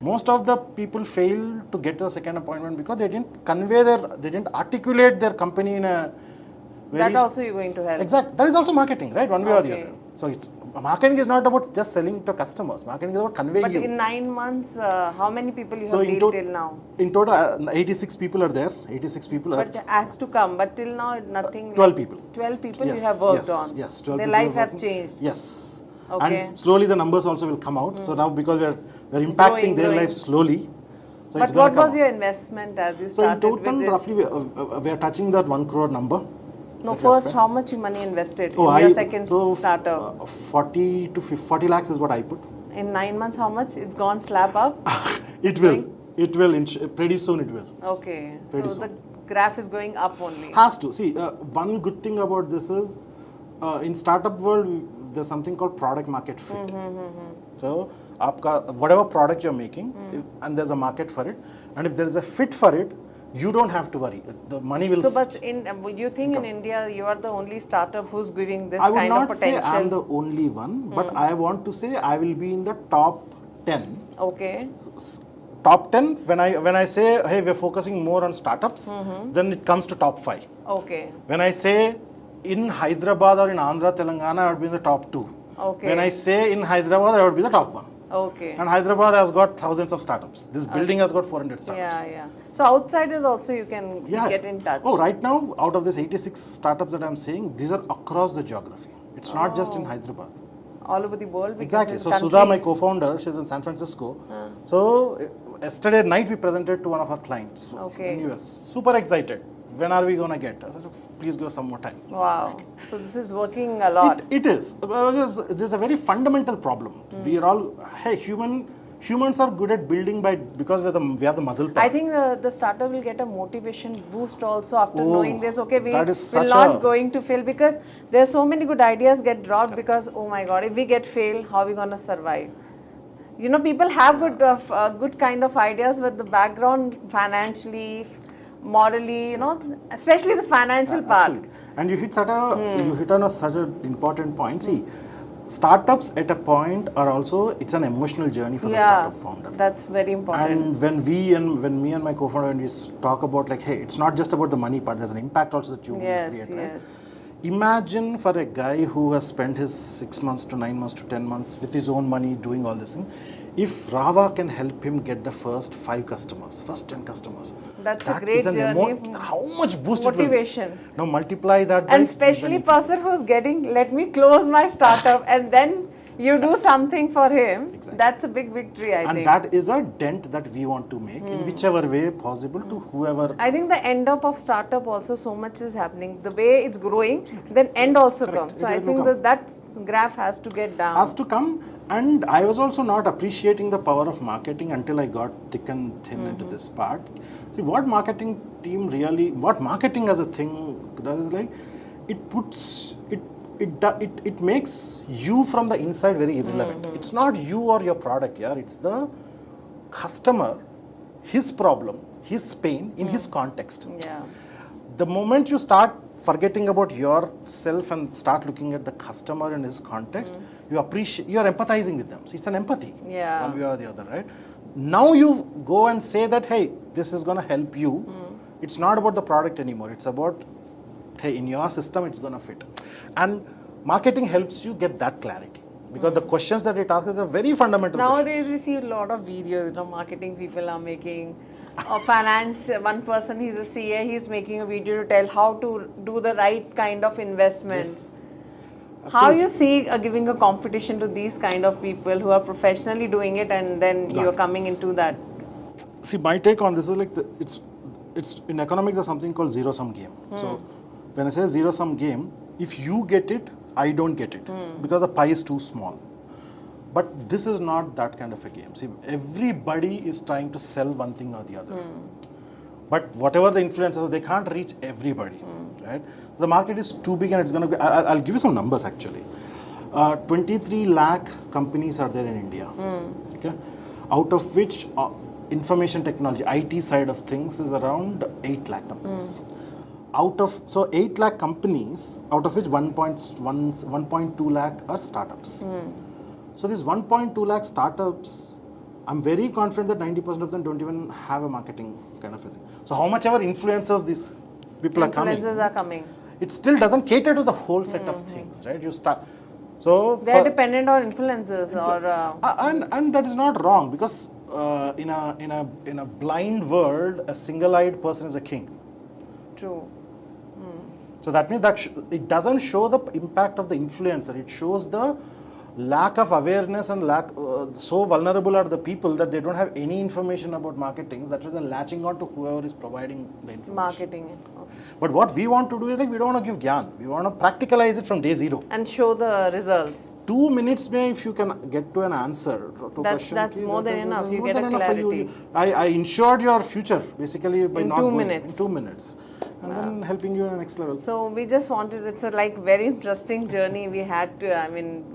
Most of the people fail to get the second appointment because they didn't articulate their company in a very... That also you're going to help. Exactly. That is also marketing, right? One way or the Okay. other. So marketing is not about just selling to customers. Marketing is about conveying But you. in 9 months, how many people you So have in dealt till now? In total, 86 people are there. 86 people are... But has to come. But till now, nothing. 12 people. 12 people Yes, you have worked yes, on. yes, 12 Their people life have have worked. changed. Yes. Okay. And slowly the numbers also will come out. So now because we're impacting their growing. life slowly. So But what was your investment as you So in started total, with this? roughly, we are touching that 1 crore number. No, that we have first, spent. how much money invested in your second startup? 40 to 40 lakhs is what I put. In 9 months, how much? It's gone slap up? It will. It will. Pretty soon it will. Okay. Pretty so soon. the graph is going up only. Has to. See, one good thing about this is, in startup world, there's something called product market fit. So, whatever product you're making, and there's a market for it, and if there is a fit for it, you don't have to worry. The money will... So, but you think in India, you are the only startup who's giving this I would kind of not potential? say I'm the only one, but I want to say I will be in the top 10. Okay. Top 10, when I say, hey, we're focusing more on startups, then it comes to top 5. Okay. When I say in Hyderabad or in Andhra, Telangana, I would be in the top 2. Okay. When I say in Hyderabad, I would be the top 1. Okay. And Hyderabad has got thousands of startups. This building has got 400 startups. Yeah. So outsiders also you can get in touch. Oh, right now, out of this 86 startups that I'm saying, these are across the geography. It's not just in Hyderabad. All over the world? Exactly. So Sudha, my co-founder, she's in San Francisco. So yesterday night we presented to one of our clients in US. Super excited. When are we going to get? I said, please give us some more time. Wow. So this is working a lot. It is. There's a very fundamental problem. We are all, humans are good at building because we have the muscle power. I think the startup will get a motivation boost also after knowing this. Okay, we will not going to fail because there's so many good ideas get dropped because, oh my God, if we get fail, how are we going to survive? You know, people have good kind of ideas with the background financially, morally, you know, especially the financial part. Absolutely. And you hit on such an important point. See, startups at a point are also, it's an emotional journey for the startup founder. That's very important. And when me and my co-founder, when we talk about like, hey, it's not just about the money part, there's an impact also that you create, right? Yes. Imagine for a guy who has spent his 6 months to 9 months to 10 months with his own money doing all this thing, if Rava can help him get the first 5 customers, first 10 customers, that's a great journey. How much boost motivation. It will. Now multiply that. And especially person who's getting, let me close my startup and then you do something for him. Exactly. That's a big victory, I think. And that is a dent that we want to make in whichever way possible to whoever. I think the end up of startup also so much is happening. The way it's growing, then end also comes. So I think that graph has to get down. Has to come. And I was also not appreciating the power of marketing until I got thick and thin into this part. See, what marketing as a thing does is like, it makes you from the inside very irrelevant. It's not you or your product, it's the customer, his problem, his pain in his context. Yeah. The moment you start forgetting about yourself and start looking at the customer in his context, you are empathizing with them. So it's an empathy, one way or the other, right? Now you go and say that, hey, this is going to help you. It's not about the product anymore. It's about, hey, in your system, it's going to fit. And marketing helps you get that clarity. Because the questions that it asks are very fundamental Nowadays, we see a lot of videos, marketing people are making. Finance, one person, he's a CA, he's making a video to tell how to do the right kind of investment. Yes. How you see giving a competition to these kind of people who are professionally doing it and then you're coming into that? See, my take on this is like, it's in economics, there's something called zero-sum game. So when I say zero-sum game, if you get it, I don't get it because the pie is too small. But this is not that kind of a game. See, everybody is trying to sell one thing or the other. But whatever the influencers, they can't reach everybody, right? So the market is too big and it's going to be, I'll give you some numbers actually. 23 lakh companies are there in India, okay? Out of which information technology, IT side of things is around 8 lakh companies. So 8 lakh companies, out of which 1.2 lakh are startups. So these 1.2 lakh startups, I'm very confident that 90% of them don't even have a marketing kind of a thing. So how much ever influencers these people are coming, Influencers are coming. it still doesn't cater to the whole set of things, right? You start, so They're dependent on influencers and that is not wrong, because in a blind world, a single-eyed person is a king. True. So that means that it doesn't show the impact of the influencer. It shows the lack of awareness and so vulnerable are the people that they don't have any information about marketing. That's why they're latching on to whoever is providing the information. Marketing. Okay. But what we want to do is, like, we don't want to give gyan. We want to practicalize it from day zero. And show the results. 2 minutes, if you can get to an answer to That's more than enough. You get a clarity. I ensured your future basically by in not 2 going minutes. in 2 minutes. And then helping you in the next level. So we just wanted, it's a very interesting journey we had to,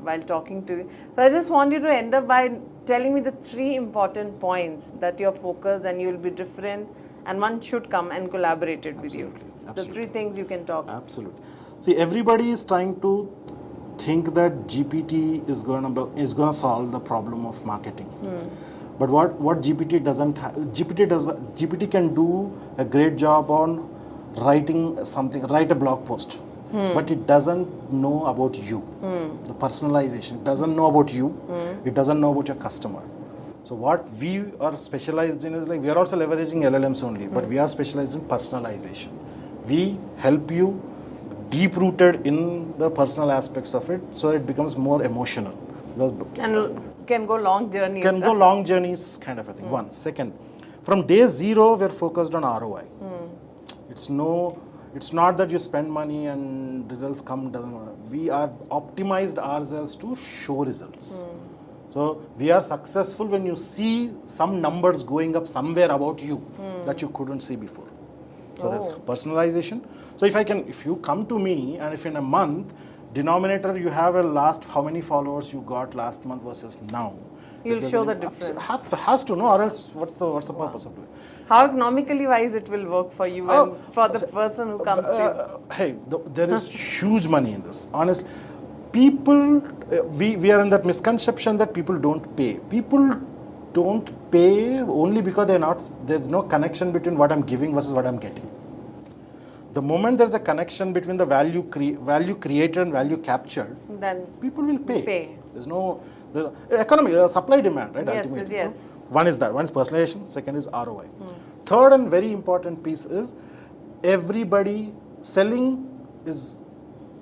while talking to you. So I just want you to end up by telling me the 3 important points that you're focused and you'll be different and one should come and collaborate it with you. Absolutely. The 3 things you can talk. Absolutely. See, everybody is trying to think that GPT is going to solve the problem of marketing. But what GPT doesn't have, GPT can do a great job on write a blog post, but it doesn't know about you, the personalization. It doesn't know about you, it doesn't know about your customer. So what we are specialized in is, like, we are also leveraging LLMs only, but we are specialized in personalization. We help you deep rooted in the personal aspects of it, so it becomes more emotional. And can go long journeys. Can go long journeys, kind of a thing. One. Second, from day zero, we're focused on ROI. It's not that you spend money and results come, doesn't matter. We are optimized ourselves to show results. So we are successful when you see some numbers going up somewhere about you that you couldn't see before. So there's personalization. So if you come to me, and if in a month, denominator, you have how many followers you got last month versus now. You'll show the difference. Has to know, or else what's the purpose of it? How economically wise it will work for you and for the person who comes to you? Hey, there is huge money in this. Honestly, people, we are in that misconception that people don't pay. People don't pay only because there's no connection between what I'm giving versus what I'm getting. The moment there's a connection between the value created and value captured, then people will pay. There's no economy, supply demand, right? Yes, ultimately. yes. So one is personalization. Second is ROI. Third and very important piece is everybody selling is.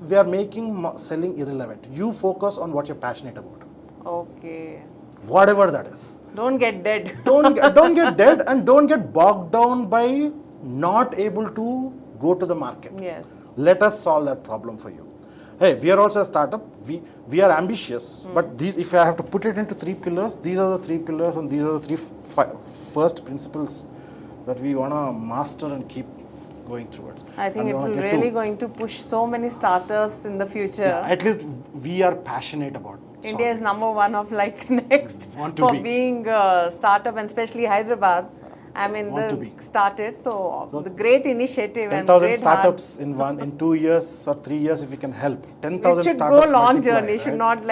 We are making selling irrelevant. You focus on what you're passionate about. Okay. Whatever that is. Don't get dead. don't get dead, and don't get bogged down by not able to go to the market. Yes. Let us solve that problem for you. Hey, we are also a startup. We are ambitious, but if I have to put it into 3 pillars, these are the 3 pillars, and these are the 3 first principles that we want to master and keep going towards. I think it will really going to push so many startups in the future. Yeah, at least we are passionate about it. India is number 1 of next for being a startup, and especially Hyderabad. Started. So the great initiative 10,000 startups in 2 years or 3 years, if we can help. 10,000 startups. It should go long journey. It should not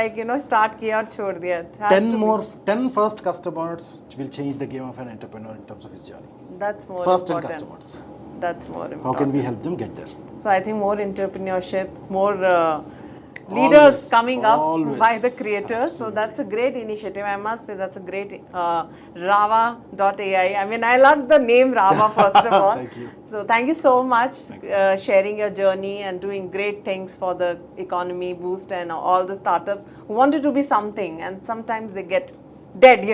start kiya aur chhod diya. 10 first customers will change the game of an entrepreneur in terms of his journey. That's more first important. 10 customers. That's more important. How can we help them get there? So I think more entrepreneurship, more leaders coming up by the creators. Absolutely. So that's a great initiative. I must say that's a great Rava.AI. I love the name Rava first of all. Thank you. So thank you so much sharing your journey and doing great things for the economy boost and all the startups who wanted to be something, and sometimes they get dead,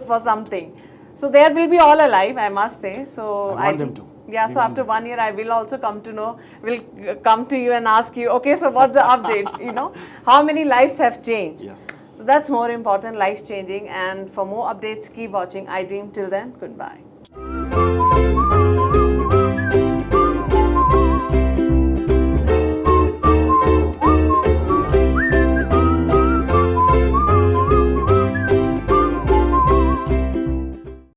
for something. So there will be all alive, I must say. So I want them to. Yeah, so after 1 year, I will also come to you and ask you, okay, so what's the update? How many lives have changed? Yes. So that's more important, life changing. And for more updates, keep watching iDream. Till then, goodbye.